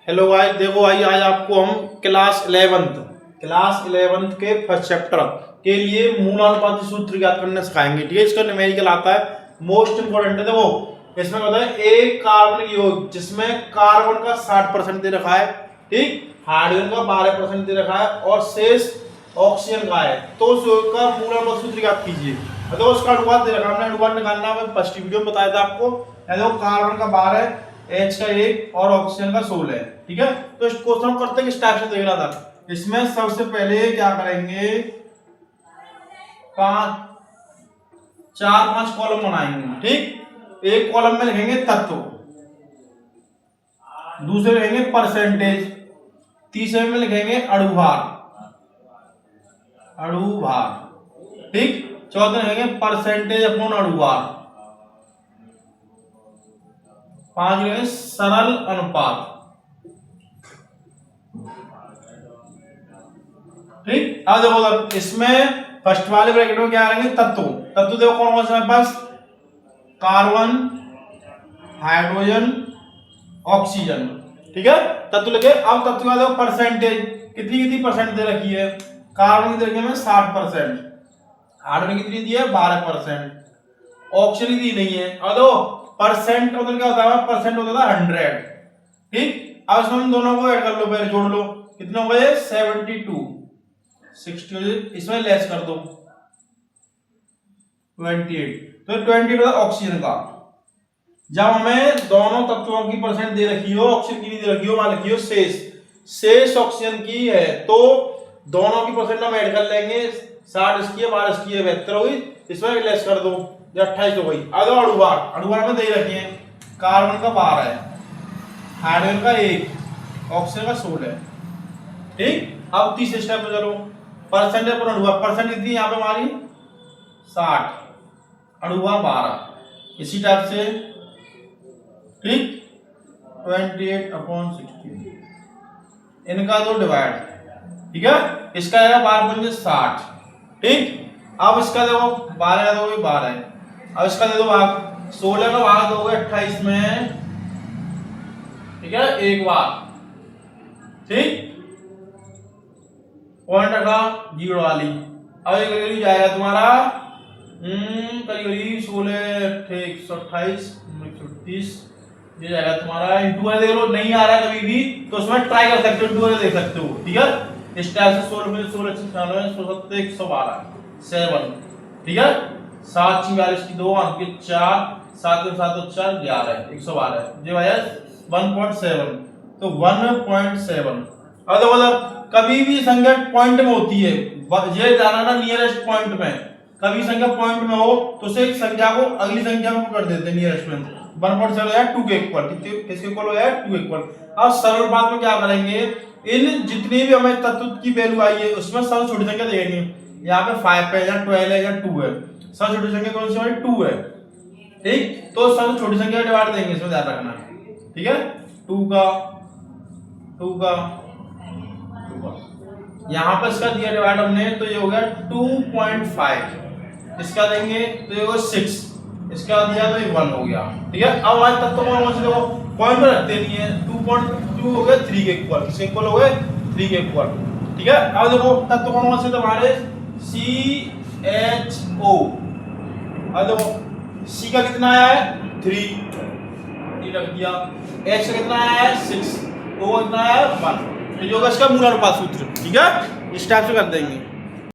Hello guys, देखो भाई आज आपको हम क्लास 11th के फर्स्ट चैप्टर के लिए मूलानुपाती सूत्र ज्ञात करना सिखाएंगे। ठीक है, इसका न्यूमेरिकल आता है, मोस्ट इंपोर्टेंट है। देखो इसमें होता है एक कार्बन योग जिसमें कार्बन का 60% दे रखा है, ठीक, हाइड्रोजन का 12% दे रखा है और शेष ऑक्सीजन का है। तो उस योग का मूलानुपाती सूत्र ज्ञात कीजिए। तो उसका अनुपात दे रखा है, हमने अनुपात निकालना है, फर्स्ट वीडियो में बताया था आपको। देखो कार्बन का 12, H का 1 और ऑक्सीजन का 16 है। ठीक है, तो इस क्वेश्चन हम करते हैं किस टाइप से देख रहा था। इसमें सबसे पहले क्या करेंगे, 4-5 कॉलम बनाएंगे। ठीक, एक कॉलम में लिखेंगे तत्व, दूसरे लिखेंगे परसेंटेज, तीसरे में लिखेंगे अणुभार, ठीक, चौथे लिखेंगे परसेंटेज अपॉन अणुभार, 5 लिखेंगे सरल अनुपात। ठीक, अब देखो इसमें फर्स्ट वाले ब्रैकेट में क्या करेंगे, तत्व देखो कौन कौन से हमारे पास, कार्बन, हाइड्रोजन, ऑक्सीजन। ठीक है, तत्व लिखे। अब तत्व का देखो परसेंटेज, कितनी परसेंट दे रखी है। कार्बन की दे रखी है 60%, हाइड्रोजन कितनी दी है 12%, ऑक्सीजन की दी नहीं है। और दो परसेंट मतलब क्या होता है, परसेंट होता था 100। ठीक, अब इसमें हम दोनों को ऐड कर लो, पहले जोड़ लो, कितने हो गए 72, 60 इसमें लेस कर दो 28, तो 28 होता है ऑक्सीजन का। जब हमें दोनों तत्वों की परसेंट दे रखी हो, ऑक्सीजन की नहीं दे रखी हो, वहां लिखी हो शेष ऑक्सीजन की है, तो दोनों की परसेंट हम ऐड कर लेंगे। 60 इसकी है, 12 इसकी है, 72 होगी, इसमें लेस कर दो, 28 हो गई। अब अणुभार में दे रखी है, कार्बन का 12 है, हाइड्रोजन का 1, ऑक्सीजन का 16 है। ठीक, अब तीसरे स्टेप में चलो, परसेंटेज पर अणुभार, परसेंट कितनी है यहाँ पे हमारी 60, अणुभार 12, इसी टाइप से। ठीक, 28/60 इनका दो डिवाइड। ठीक है, इसका आएगा 12×60। ठीक, अब इसका देखो 12 का दोगे 12 है, अब इसका दे दो भाग, 16 का भाग दोगे 28 में। ठीक है, एक बार। ठीक, पॉइंट रखा 0 वाली। अब ये करीब जाएगा तुम्हारा करीब 16, 128, 130, ये जाएगा तुम्हारा इंटू है। देख लो नहीं आ रहा है कभी भी तो उसमें ट्राई कर सकते हो, इंटू है देख सकते हो। ठीक है, इस टाइप से 16 में 16 96 170 112 7। ठीक है, 7 42 की 2 अंक के 4 7 के 7 4 11 112 जी भैया 1.7, तो 1.7। अब देखो कभी भी संख्या पॉइंट में होती है, ये जाना ना नियरेस्ट पॉइंट में, कभी संख्या पॉइंट में हो तो उसे एक संख्या को अगली संख्या में कर देते हैं नियरेस्ट में। 1.7 है 2 के इक्वल, किसके इक्वल हो जाए 2 के इक्वल। अब सरल बात में क्या करेंगे, इन जितनी भी हमें तत्व की वैल्यू आई है उसमें सबसे छोटी संख्या देंगे। यहाँ पे 5 है या 12 है या 2 है, सबसे छोटी संख्या कौन सी है 2 है। ठीक, तो सबसे छोटी संख्या डिवाइड देंगे, इसमें ध्यान रखना। ठीक है, 2 का यहाँ पर इसका दिया डिवाइड हमने, तो ये हो गया 2.5, इसका देंगे तो ये होगा 6, इसका दिया तो ये 1 हो गया। ठीक है, अब आज तक तो कौन से देखो पॉइंट में रखते नहीं है, 2.2 हो गए 3 के इक्वल, किसके इक्वल हो गए 3 के इक्वल। ठीक है, अब देखो तत्व कौन से तुम्हारे CHO। अब देखो C का कितना आया है 3 रख दिया, H का कितना आया है 6, O कितना आया है 1, ये जो होगा इसका मूलानुपात सूत्र। ठीक है, इस टाइप से कर देंगे।